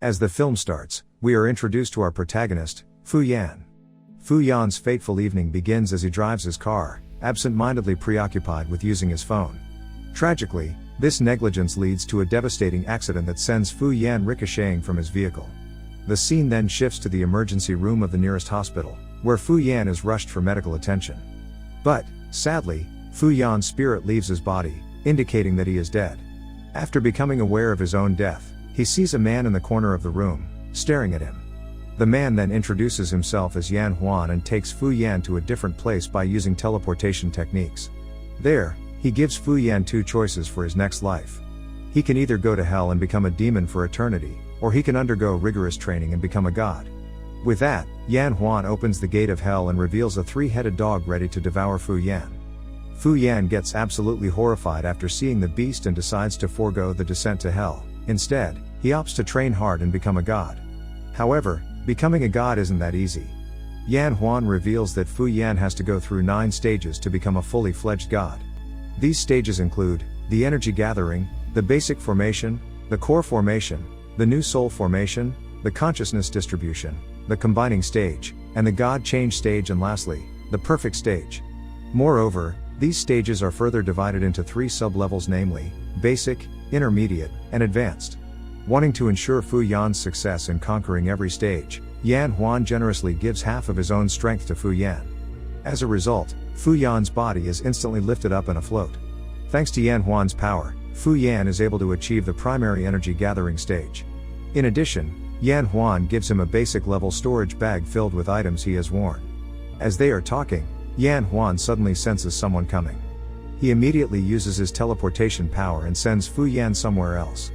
As the film starts, we are introduced to our protagonist, Fu Yan. Fu Yan's fateful evening begins as he drives his car, absent-mindedly preoccupied with using his phone. Tragically, this negligence leads to a devastating accident that sends Fu Yan ricocheting from his vehicle. The scene then shifts to the emergency room of the nearest hospital, where Fu Yan is rushed for medical attention. But, sadly, Fu Yan's spirit leaves his body, indicating that he is dead. After becoming aware of his own death, he sees a man in the corner of the room, staring at him. The man then introduces himself as Yan Huan and takes Fu Yan to a different place by using teleportation techniques. There, he gives Fu Yan two choices for his next life. He can either go to hell and become a demon for eternity, or he can undergo rigorous training and become a god. With that, Yan Huan opens the gate of hell and reveals a three-headed dog ready to devour Fu Yan. Fu Yan gets absolutely horrified after seeing the beast and decides to forego the descent to hell. Instead, he opts to train hard and become a god. However, becoming a god isn't that easy. Yan Huan reveals that Fu Yan has to go through 9 stages to become a fully fledged god. These stages include the energy gathering, the basic formation, the core formation, the new soul formation, the consciousness distribution, the combining stage, and the god change stage, and lastly, the perfect stage. Moreover, these stages are further divided into 3 sub-levels, namely, basic, intermediate, and advanced. Wanting to ensure Fu Yan's success in conquering every stage, Yan Huan generously gives half of his own strength to Fu Yan. As a result, Fu Yan's body is instantly lifted up and afloat. Thanks to Yan Huan's power, Fu Yan is able to achieve the primary energy gathering stage. In addition, Yan Huan gives him a basic level storage bag filled with items he has worn. As they are talking, Yan Huan suddenly senses someone coming. He immediately uses his teleportation power and sends Fu Yan somewhere else.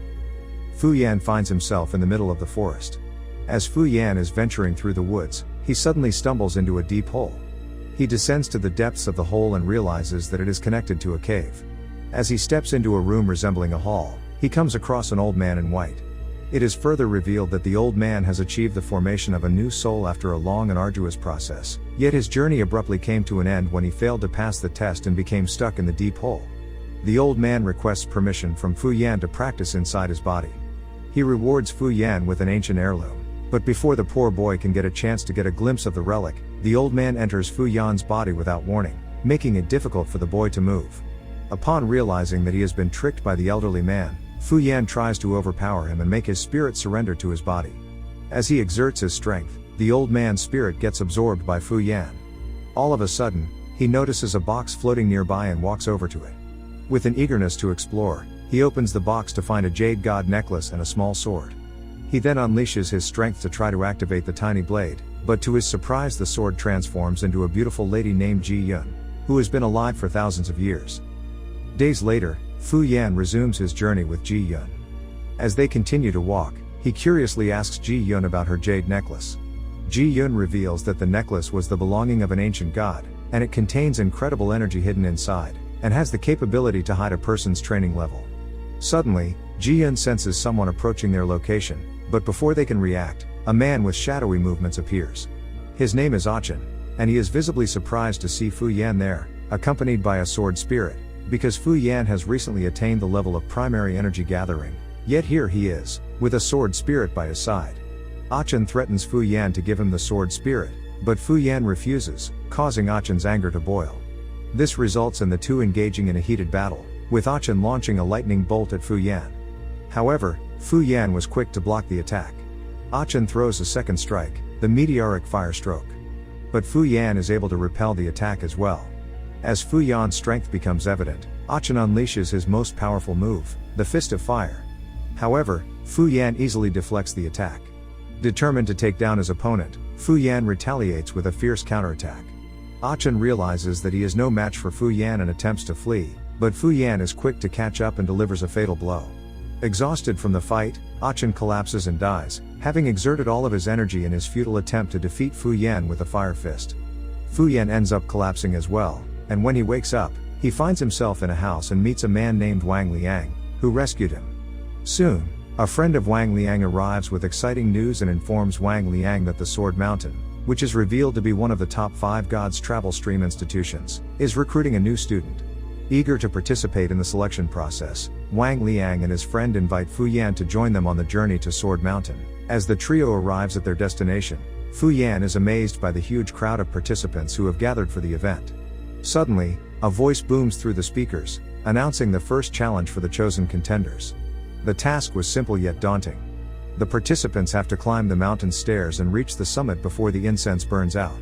Fu Yan finds himself in the middle of the forest. As Fu Yan is venturing through the woods, he suddenly stumbles into a deep hole. He descends to the depths of the hole and realizes that it is connected to a cave. As he steps into a room resembling a hall, he comes across an old man in white. It is further revealed that the old man has achieved the formation of a new soul after a long and arduous process, yet his journey abruptly came to an end when he failed to pass the test and became stuck in the deep hole. The old man requests permission from Fu Yan to practice inside his body. He rewards Fu Yan with an ancient heirloom, but before the poor boy can get a chance to get a glimpse of the relic, the old man enters Fu Yan's body without warning, making it difficult for the boy to move. Upon realizing that he has been tricked by the elderly man, Fu Yan tries to overpower him and make his spirit surrender to his body. As he exerts his strength, the old man's spirit gets absorbed by Fu Yan. All of a sudden, he notices a box floating nearby and walks over to it. With an eagerness to explore, he opens the box to find a jade god necklace and a small sword. He then unleashes his strength to try to activate the tiny blade, but to his surprise the sword transforms into a beautiful lady named Ji Yun, who has been alive for thousands of years. Days later, Fu Yan resumes his journey with Ji Yun. As they continue to walk, he curiously asks Ji Yun about her jade necklace. Ji Yun reveals that the necklace was the belonging of an ancient god, and it contains incredible energy hidden inside, and has the capability to hide a person's training level. Suddenly, Ji Yun senses someone approaching their location, but before they can react, a man with shadowy movements appears. His name is Achen, and he is visibly surprised to see Fu Yan there, accompanied by a sword spirit, because Fu Yan has recently attained the level of primary energy gathering, yet here he is, with a sword spirit by his side. Achen threatens Fu Yan to give him the sword spirit, but Fu Yan refuses, causing Achen's anger to boil. This results in the two engaging in a heated battle, with Achen launching a lightning bolt at Fu Yan. However, Fu Yan was quick to block the attack. Achen throws a second strike, the meteoric fire stroke. But Fu Yan is able to repel the attack as well. As Fu Yan's strength becomes evident, Achen unleashes his most powerful move, the Fist of Fire. However, Fu Yan easily deflects the attack. Determined to take down his opponent, Fu Yan retaliates with a fierce counterattack. Achen realizes that he is no match for Fu Yan and attempts to flee, but Fu Yan is quick to catch up and delivers a fatal blow. Exhausted from the fight, Achen collapses and dies, having exerted all of his energy in his futile attempt to defeat Fu Yan with a fire fist. Fu Yan ends up collapsing as well, and when he wakes up, he finds himself in a house and meets a man named Wang Liang, who rescued him. Soon, a friend of Wang Liang arrives with exciting news and informs Wang Liang that the Sword Mountain, which is revealed to be one of the top 5 God's travel stream institutions, is recruiting a new student. Eager to participate in the selection process, Wang Liang and his friend invite Fu Yan to join them on the journey to Sword Mountain. As the trio arrives at their destination, Fu Yan is amazed by the huge crowd of participants who have gathered for the event. Suddenly, a voice booms through the speakers, announcing the first challenge for the chosen contenders. The task was simple yet daunting. The participants have to climb the mountain stairs and reach the summit before the incense burns out.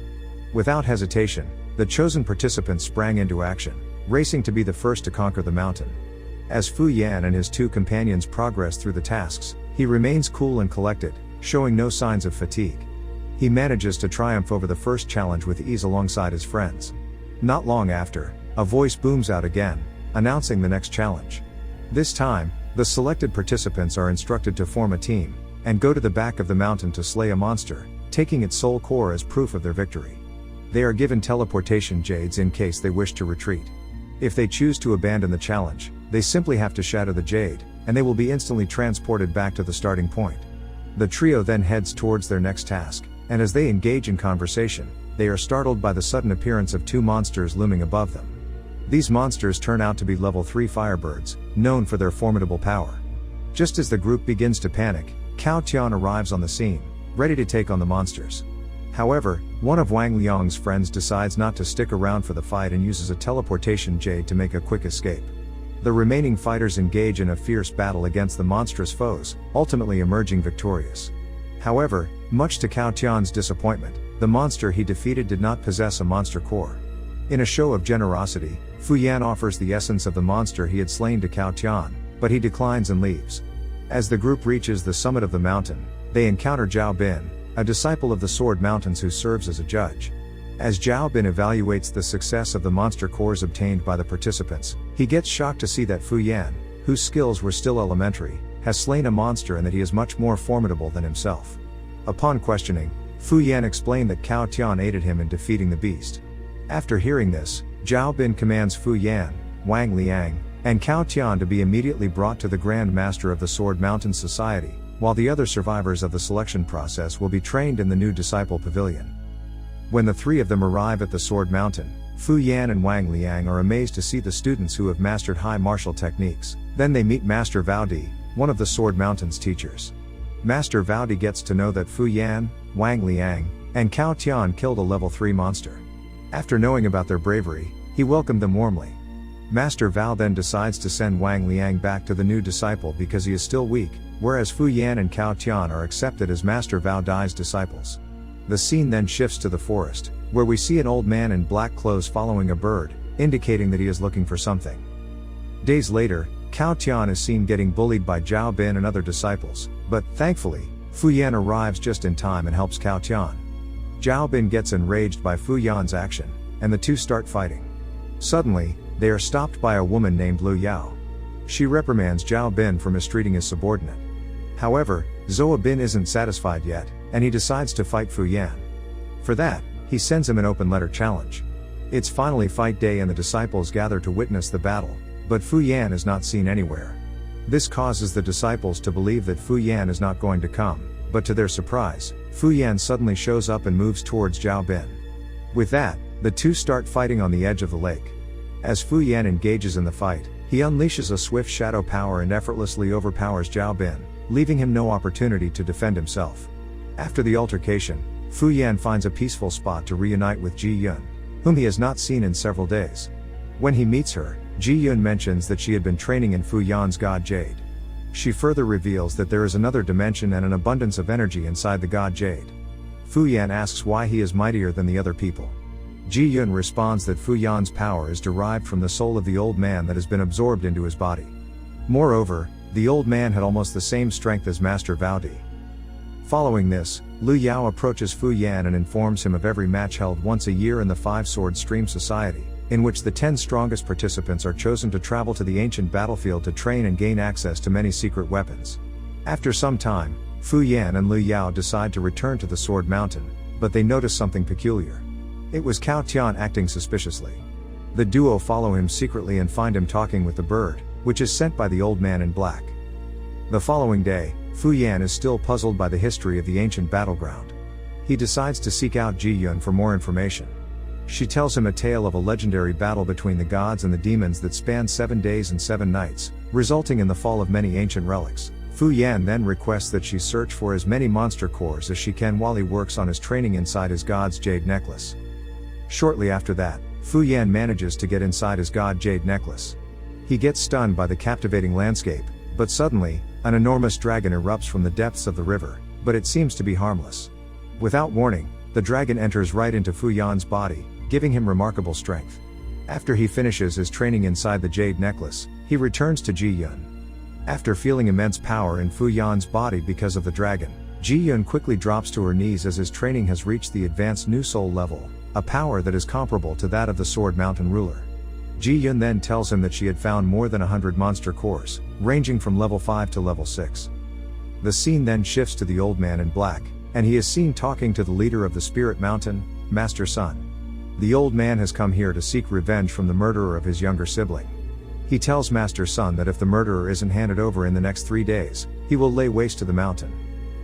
Without hesitation, the chosen participants sprang into action, racing to be the first to conquer the mountain. As Fu Yan and his two companions progress through the tasks, he remains cool and collected, showing no signs of fatigue. He manages to triumph over the first challenge with ease alongside his friends. Not long after, a voice booms out again, announcing the next challenge. This time, the selected participants are instructed to form a team, and go to the back of the mountain to slay a monster, taking its soul core as proof of their victory. They are given teleportation jades in case they wish to retreat. If they choose to abandon the challenge, they simply have to shatter the jade, and they will be instantly transported back to the starting point. The trio then heads towards their next task, and as they engage in conversation, they are startled by the sudden appearance of two monsters looming above them. These monsters turn out to be level 3 firebirds, known for their formidable power. Just as the group begins to panic, Cao Tian arrives on the scene, ready to take on the monsters. However, one of Wang Liang's friends decides not to stick around for the fight and uses a teleportation jade to make a quick escape. The remaining fighters engage in a fierce battle against the monstrous foes, ultimately emerging victorious. However, much to Cao Tian's disappointment, the monster he defeated did not possess a monster core. In a show of generosity, Fu Yan offers the essence of the monster he had slain to Cao Tian, but he declines and leaves. As the group reaches the summit of the mountain, they encounter Zhao Bin, a disciple of the Sword Mountains who serves as a judge. As Zhao Bin evaluates the success of the monster cores obtained by the participants, he gets shocked to see that Fu Yan, whose skills were still elementary, has slain a monster and that he is much more formidable than himself. Upon questioning, Fu Yan explained that Cao Tian aided him in defeating the beast. After hearing this, Zhao Bin commands Fu Yan, Wang Liang, and Cao Tian to be immediately brought to the Grand Master of the Sword Mountain Society, while the other survivors of the selection process will be trained in the new disciple pavilion. When the three of them arrive at the Sword Mountain, Fu Yan and Wang Liang are amazed to see the students who have mastered high martial techniques. Then they meet Master Vaudi, one of the Sword Mountain's teachers. Master Vaudi gets to know that Fu Yan, Wang Liang, and Cao Tian killed a level 3 monster. After knowing about their bravery, he welcomed them warmly. Master Vao then decides to send Wang Liang back to the new disciple because he is still weak, whereas Fu Yan and Cao Tian are accepted as Master Vao Dai's disciples. The scene then shifts to the forest, where we see an old man in black clothes following a bird, indicating that he is looking for something. Days later, Cao Tian is seen getting bullied by Zhao Bin and other disciples, but, thankfully, Fu Yan arrives just in time and helps Cao Tian. Zhao Bin gets enraged by Fu Yan's action, and the two start fighting. Suddenly, they are stopped by a woman named Lu Yao. She reprimands Zhao Bin for mistreating his subordinate. However, Zoa Bin isn't satisfied yet, and he decides to fight Fu Yan. For that, he sends him an open letter challenge. It's finally fight day and the disciples gather to witness the battle, but Fu Yan is not seen anywhere. This causes the disciples to believe that Fu Yan is not going to come, but to their surprise, Fu Yan suddenly shows up and moves towards Zhao Bin. With that, the two start fighting on the edge of the lake. As Fu Yan engages in the fight, he unleashes a swift shadow power and effortlessly overpowers Zhao Bin, leaving him no opportunity to defend himself. After the altercation, Fu Yan finds a peaceful spot to reunite with Ji Yun, whom he has not seen in several days. When he meets her, Ji Yun mentions that she had been training in Fu Yan's god Jade. She further reveals that there is another dimension and an abundance of energy inside the god Jade. Fu Yan asks why he is mightier than the other people. Ji Yun responds that Fu Yan's power is derived from the soul of the old man that has been absorbed into his body. Moreover, the old man had almost the same strength as Master Vaudi. Following this, Lu Yao approaches Fu Yan and informs him of every match held once a year in the Five Sword Stream Society, in which the 10 strongest participants are chosen to travel to the ancient battlefield to train and gain access to many secret weapons. After some time, Fu Yan and Lu Yao decide to return to the Sword Mountain, but they notice something peculiar. It was Cao Tian acting suspiciously. The duo follow him secretly and find him talking with the bird, which is sent by the old man in black. The following day, Fu Yan is still puzzled by the history of the ancient battleground. He decides to seek out Ji Yun for more information. She tells him a tale of a legendary battle between the gods and the demons that spanned 7 days and 7 nights, resulting in the fall of many ancient relics. Fu Fu Yan then requests that she search for as many monster cores as she can while he works on his training inside his god's jade necklace. Shortly after that, Fu Yan manages to get inside his god jade necklace. He gets stunned by the captivating landscape, but suddenly, an enormous dragon erupts from the depths of the river, but it seems to be harmless. Without warning, the dragon enters right into Fu Yan's body, giving him remarkable strength. After he finishes his training inside the jade necklace, he returns to Ji Yun. After feeling immense power in Fu Yan's body because of the dragon, Ji Yun quickly drops to her knees as his training has reached the advanced New Soul level, a power that is comparable to that of the Sword Mountain ruler. Ji Yun then tells him that she had found more than 100 monster cores, ranging from level 5 to level 6. The scene then shifts to the old man in black, and he is seen talking to the leader of the Spirit Mountain, Master Sun. The old man has come here to seek revenge from the murderer of his younger sibling. He tells Master Sun that if the murderer isn't handed over in the next 3 days, he will lay waste to the mountain.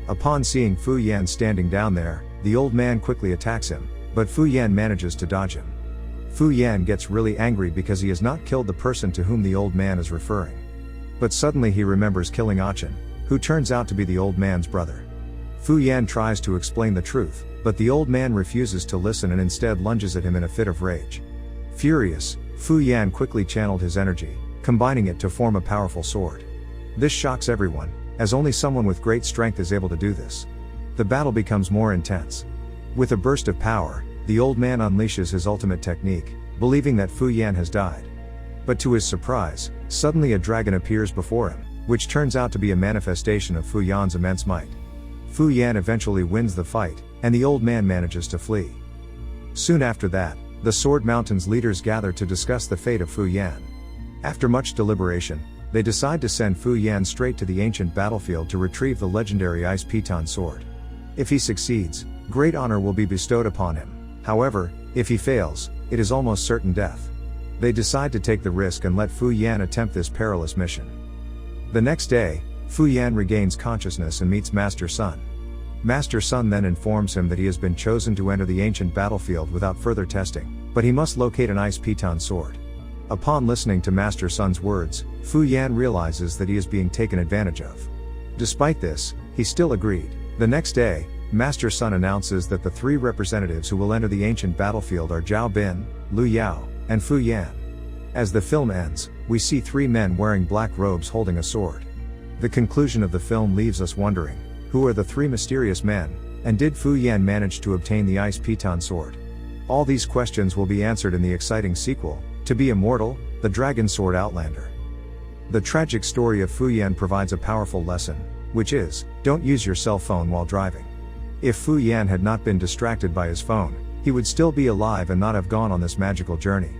Upon seeing Fu Yan standing down there, the old man quickly attacks him, but Fu Yan manages to dodge him. Fu Yan gets really angry because he has not killed the person to whom the old man is referring. But suddenly he remembers killing Achen, who turns out to be the old man's brother. Fu Yan tries to explain the truth, but the old man refuses to listen and instead lunges at him in a fit of rage. Furious, Fu Yan quickly channeled his energy, combining it to form a powerful sword. This shocks everyone, as only someone with great strength is able to do this. The battle becomes more intense. With a burst of power, the old man unleashes his ultimate technique, believing that Fu Yan has died. But to his surprise, suddenly a dragon appears before him, which turns out to be a manifestation of Fu Yan's immense might. Fu Yan eventually wins the fight, and the old man manages to flee. Soon after that, the Sword Mountain's leaders gather to discuss the fate of Fu Yan. After much deliberation, they decide to send Fu Yan straight to the ancient battlefield to retrieve the legendary Ice Piton sword. If he succeeds, great honor will be bestowed upon him. However, if he fails, it is almost certain death. They decide to take the risk and let Fu Yan attempt this perilous mission. The next day, Fu Yan regains consciousness and meets Master Sun. Master Sun then informs him that he has been chosen to enter the ancient battlefield without further testing, but he must locate an Ice Piton sword. Upon listening to Master Sun's words, Fu Yan realizes that he is being taken advantage of. Despite this, he still agreed. The next day, Master Sun announces that the 3 representatives who will enter the ancient battlefield are Zhao Bin, Lu Yao, and Fu Yan. As the film ends, we see 3 men wearing black robes holding a sword. The conclusion of the film leaves us wondering, who are the 3 mysterious men, and did Fu Yan manage to obtain the Ice Piton sword? All these questions will be answered in the exciting sequel, To Be Immortal, The Dragon Sword Outlander. The tragic story of Fu Yan provides a powerful lesson, which is, don't use your cell phone while driving. If Fu Yan had not been distracted by his phone, he would still be alive and not have gone on this magical journey.